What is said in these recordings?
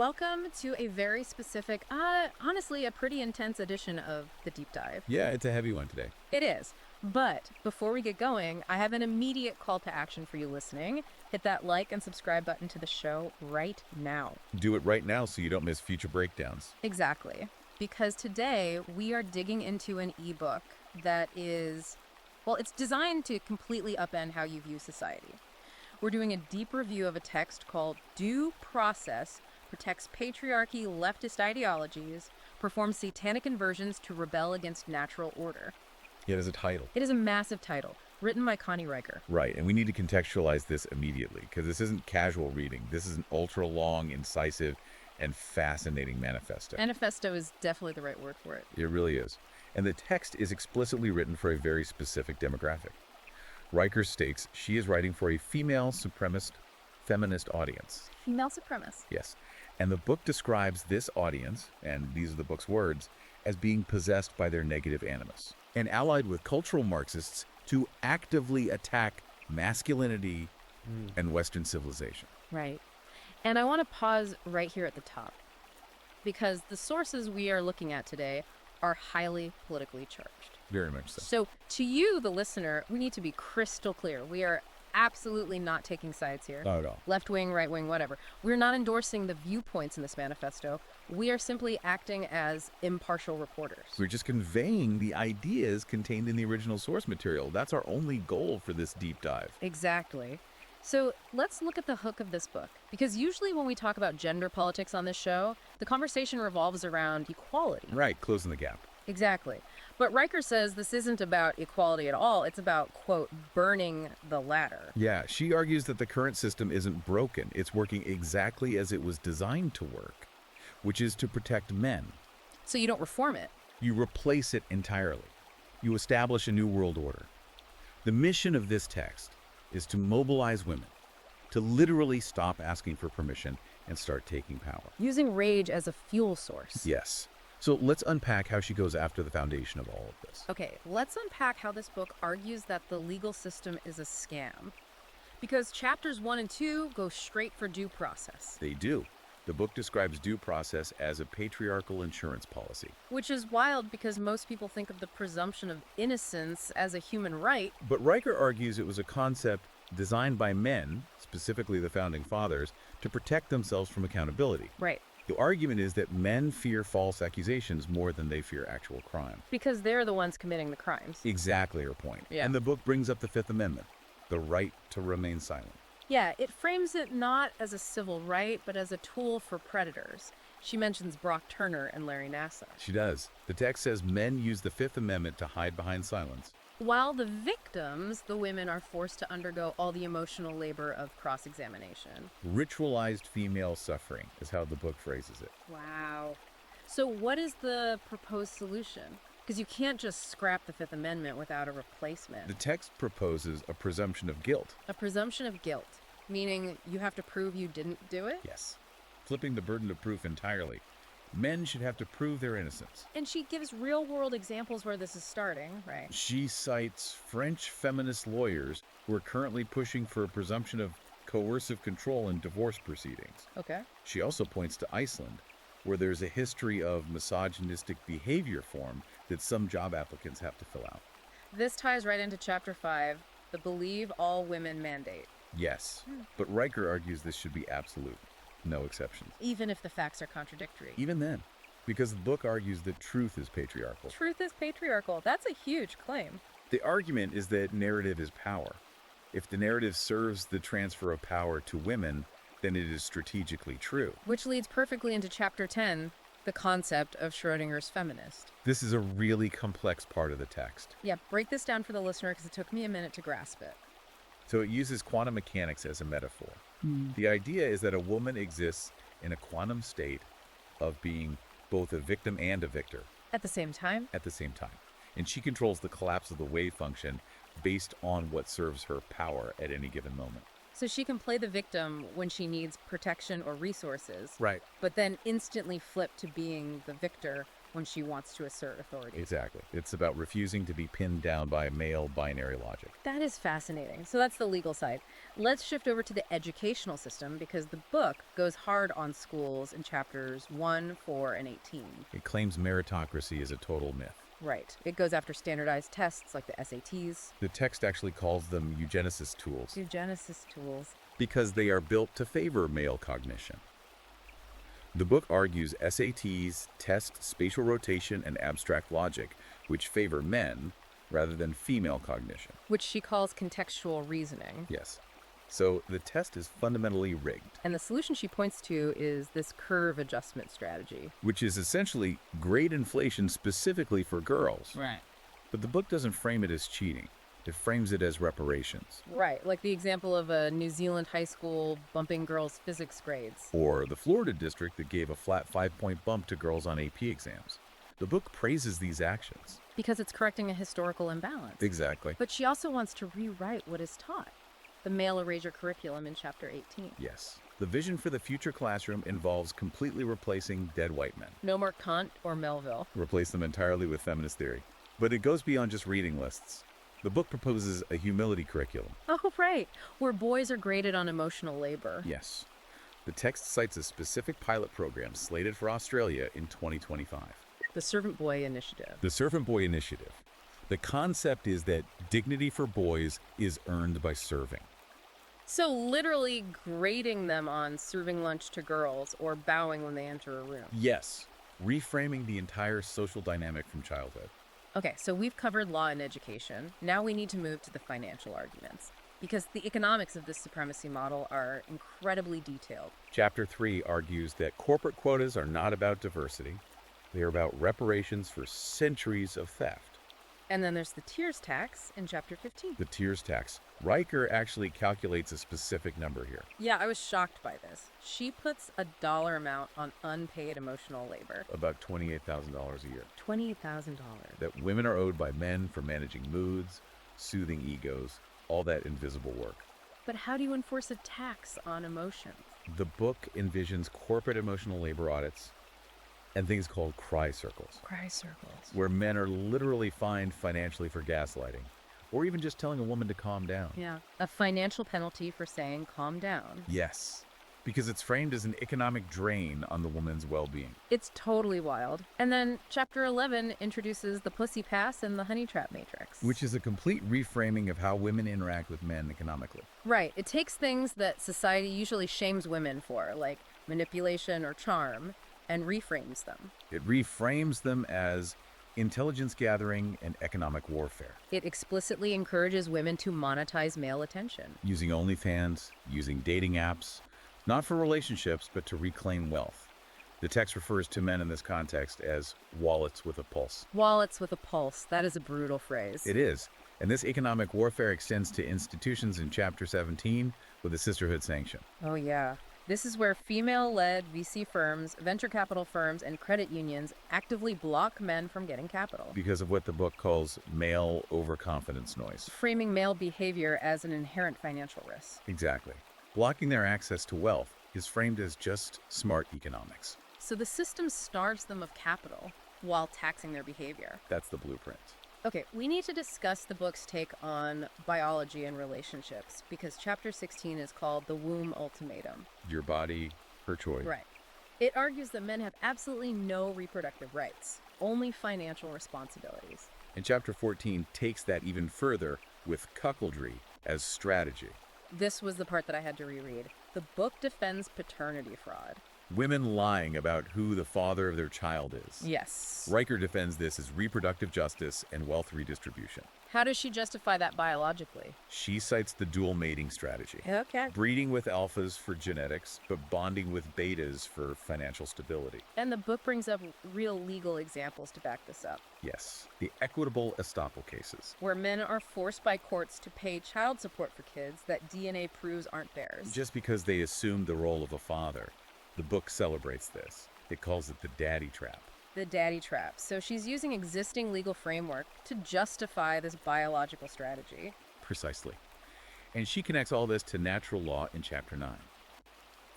Welcome to a very specific, honestly, a pretty intense edition of The Deep Dive. Yeah, it's a heavy one today. It is. But before we get going, I have an immediate call to action for you listening. Hit that like and subscribe button to the show right now. Do it right now so you don't miss future breakdowns. Exactly. Because today we are digging into an ebook that is, well, it's designed to completely upend how you view society. We're doing a deep review of a text called Due Process: Protects Patriarchy, Leftist Ideologies, Performs Satanic Inversions to Rebel Against Natural Order. It has a title. It is a massive title, written by Riker. Right, and we need to contextualize this immediately, because this isn't casual reading. This is an ultra-long, incisive, and fascinating manifesto. Manifesto is definitely the right word for it. It really is. And the text is explicitly written for a very specific demographic. Riker states she is writing for a female supremacist feminist audience. Female supremacist. Yes. And the book describes this audience, and these are the book's words, as being possessed by their negative animus and allied with cultural Marxists to actively attack masculinity and Western civilization. Right. And I want to pause right here at the top, because the sources we are looking at today are highly politically charged. Very much so. So to you, the listener, we need to be crystal clear. We are absolutely not taking sides here. Not at all. Left wing, right wing, whatever. We're not endorsing the viewpoints in this manifesto. We are simply acting as impartial reporters. We're just conveying the ideas contained in the original source material. That's our only goal for this deep dive. Exactly. So let's look at the hook of this book, because usually when we talk about gender politics on this show, the conversation revolves around equality. Right, closing the gap. Exactly. But Riker says this isn't about equality at all. It's about, quote, burning the ladder. Yeah, she argues that the current system isn't broken. It's working exactly as it was designed to work, which is to protect men. So you don't reform it. You replace it entirely. You establish a new world order. The mission of this text is to mobilize women, to literally stop asking for permission and start taking power. Using rage as a fuel source. Yes. So let's unpack how she goes after the foundation of all of this. Okay, let's unpack how this book argues that the legal system is a scam. Because chapters 1 and 2 go straight for due process. They do. The book describes due process as a patriarchal insurance policy. Which is wild because most people think of the presumption of innocence as a human right. But Riker argues it was a concept designed by men, specifically the founding fathers, to protect themselves from accountability. Right. The argument is that men fear false accusations more than they fear actual crime. Because they're the ones committing the crimes. Exactly her point. Yeah. And the book brings up the Fifth Amendment, the right to remain silent. Yeah, it frames it not as a civil right, but as a tool for predators. She mentions Brock Turner and Larry Nassar. She does. The text says men use the Fifth Amendment to hide behind silence. While the victims, the women, are forced to undergo all the emotional labor of cross-examination. Ritualized female suffering is how the book phrases it. Wow. So what is the proposed solution? Because you can't just scrap the Fifth Amendment without a replacement. The text proposes a presumption of guilt. A presumption of guilt, meaning you have to prove you didn't do it? Yes. Flipping the burden of proof entirely. Men should have to prove their innocence. And she gives real-world examples where this is starting, right? She cites French feminist lawyers who are currently pushing for a presumption of coercive control in divorce proceedings. Okay. She also points to Iceland, where there's a history of misogynistic behavior form that some job applicants have to fill out. This ties right into Chapter 5, the Believe All Women mandate. Yes, but Riker argues this should be absolute. No exceptions. Even if the facts are contradictory. Even then, because the book argues that truth is patriarchal. Truth is patriarchal. That's a huge claim. The argument is that narrative is power. If the narrative serves the transfer of power to women, then it is strategically true. Which leads perfectly into Chapter 10, the concept of Schrodinger's feminist. This is a really complex part of the text. Yeah, break this down for the listener because it took me a minute to grasp it. So it uses quantum mechanics as a metaphor. The idea is that a woman exists in a quantum state of being both a victim and a victor At the same time? at the same time. And she controls the collapse of the wave function based on what serves her power at any given moment. So she can play the victim when she needs protection or resources. Right. But then instantly flip to being the victor when she wants to assert authority. Exactly. It's about refusing to be pinned down by male binary logic. That is fascinating. So that's the legal side. Let's shift over to the educational system because the book goes hard on schools in chapters 1, 4, and 18. It claims meritocracy is a total myth. Right. It goes after standardized tests like the SATs. The text actually calls them eugenicist tools Eugenicist tools. because they are built to favor male cognition. The book argues SATs test spatial rotation and abstract logic, which favor men rather than female cognition. Which she calls contextual reasoning. Yes. So the test is fundamentally rigged, And the solution she points to is this curve adjustment strategy. which is essentially grade inflation specifically for girls. Right. But the book doesn't frame it as cheating. It frames it as reparations. Right, like the example of a New Zealand high school bumping girls' physics grades. Or the Florida district that gave a flat 5-point bump to girls on AP exams. The book praises these actions. Because it's correcting a historical imbalance. Exactly. But she also wants to rewrite what is taught. The male erasure curriculum in chapter 18. Yes. The vision for the future classroom involves completely replacing dead white men. No more Kant or Melville. Replace them entirely with feminist theory. But it goes beyond just reading lists. The book proposes a humility curriculum. Oh, right, where boys are graded on emotional labor. Yes. The text cites a specific pilot program slated for Australia in 2025. The Servant Boy Initiative. The Servant Boy Initiative. The concept is that dignity for boys is earned by serving. So literally grading them on serving lunch to girls or bowing when they enter a room. Yes. Reframing the entire social dynamic from childhood. Okay, so we've covered law and education. Now we need to move to the financial arguments, because the economics of this supremacy model are incredibly detailed. Chapter 3 argues that corporate quotas are not about diversity. They are about reparations for centuries of theft. And then there's the tiers tax in chapter 15. The tiers tax. Riker actually calculates a specific number here. Yeah, I was shocked by this. She puts a dollar amount on unpaid emotional labor. About $28,000 a year. $28,000. That women are owed by men for managing moods, soothing egos, all that invisible work. But how do you enforce a tax on emotions? The book envisions corporate emotional labor audits and things called cry circles, Cry circles. where men are literally fined financially for gaslighting, or even just telling a woman to calm down. Yeah, a financial penalty for saying calm down. Yes, because it's framed as an economic drain on the woman's well-being. It's totally wild. And then chapter 11 introduces the pussy pass and the honey trap matrix. Which is a complete reframing of how women interact with men economically. Right. It takes things that society usually shames women for, like manipulation or charm, and reframes them. It reframes them as intelligence gathering and economic warfare. It explicitly encourages women to monetize male attention. Using OnlyFans, using dating apps, not for relationships, but to reclaim wealth. The text refers to men in this context as wallets with a pulse. Wallets with a pulse. That is a brutal phrase. It is. And this economic warfare extends to institutions in Chapter 17 with the Sisterhood Sanction. Oh, yeah. This is where female-led VC firms, venture capital firms, and credit unions actively block men from getting capital. Because of what the book calls male overconfidence noise. Framing male behavior as an inherent financial risk. Exactly. Blocking their access to wealth is framed as just smart economics. So the system starves them of capital while taxing their behavior. That's the blueprint. Okay, we need to discuss the book's take on biology and relationships because chapter 16 is called The Womb Ultimatum. Your body, her choice. Right. It argues that men have absolutely no reproductive rights, only financial responsibilities. And Chapter 14 takes that even further with cuckoldry as strategy. This was the part that I had to reread. The book defends paternity fraud. Women lying about who the father of their child is. Yes. Riker defends this as reproductive justice and wealth redistribution. How does she justify that biologically? She cites the dual mating strategy. Okay. Breeding with alphas for genetics, but bonding with betas for financial stability. And the book brings up real legal examples to back this up, Yes, the equitable estoppel cases. where men are forced by courts to pay child support for kids that DNA proves aren't theirs. Just because they assumed the role of a father. The book celebrates this. It calls it the daddy trap. The daddy trap. So she's using existing legal framework to justify this biological strategy. Precisely. And she connects all this to natural law in Chapter 9.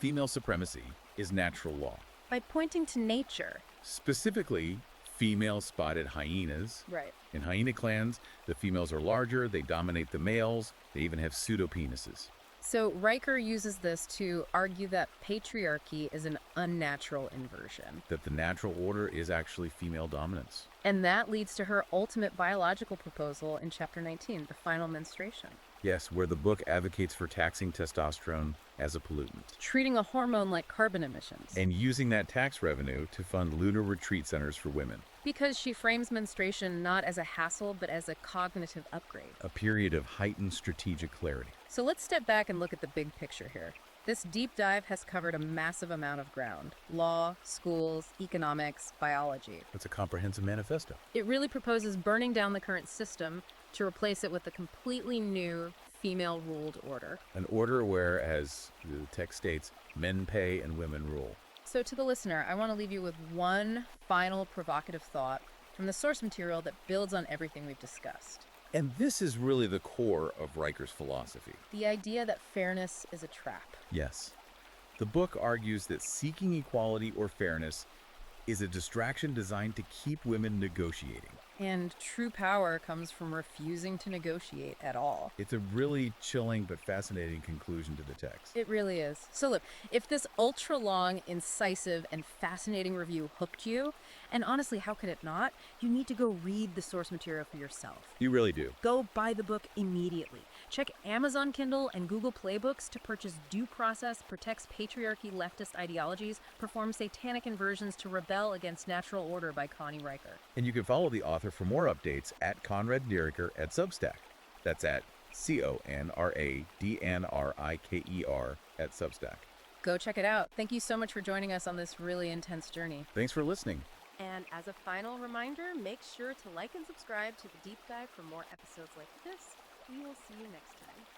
Female supremacy is natural law. By pointing to nature. Specifically, female spotted hyenas. Right. In hyena clans, the females are larger, they dominate the males, they even have pseudopenises. So Riker uses this to argue that patriarchy is an unnatural inversion. That the natural order is actually female dominance. And that leads to her ultimate biological proposal in Chapter 19, the final menstruation. Yes, where the book advocates for taxing testosterone as a pollutant. Treating a hormone like carbon emissions. And using that tax revenue to fund lunar retreat centers for women. Because she frames menstruation not as a hassle, but as a cognitive upgrade. A period of heightened strategic clarity. So let's step back and look at the big picture here. This deep dive has covered a massive amount of ground. Law, schools, economics, biology. It's a comprehensive manifesto. It really proposes burning down the current system to replace it with a completely new female-ruled order. An order where, as the text states, men pay and women rule. So to the listener, I want to leave you with one final provocative thought from the source material that builds on everything we've discussed. And this is really the core of Riker's philosophy. The idea that fairness is a trap. Yes. The book argues that seeking equality or fairness is a distraction designed to keep women negotiating. And true power comes from refusing to negotiate at all. It's a really chilling but fascinating conclusion to the text. It really is. So look, if this ultra-long, incisive, and fascinating review hooked you, and honestly, how could it not? You need to go read the source material for yourself. You really do. Go buy the book immediately. Check Amazon Kindle and Google Play Books to purchase Due Process Protects Patriarchy Leftist Ideologies, Perform Satanic Inversions to Rebel Against Natural Order by Connie Riker. And you can follow the author for more updates at Conrad Riker at Substack. That's at CONRADNRIKER at Substack. Go check it out. Thank you so much for joining us on this really intense journey. Thanks for listening. And as a final reminder, make sure to like and subscribe to The Deep Dive for more episodes like this. We will see you next time.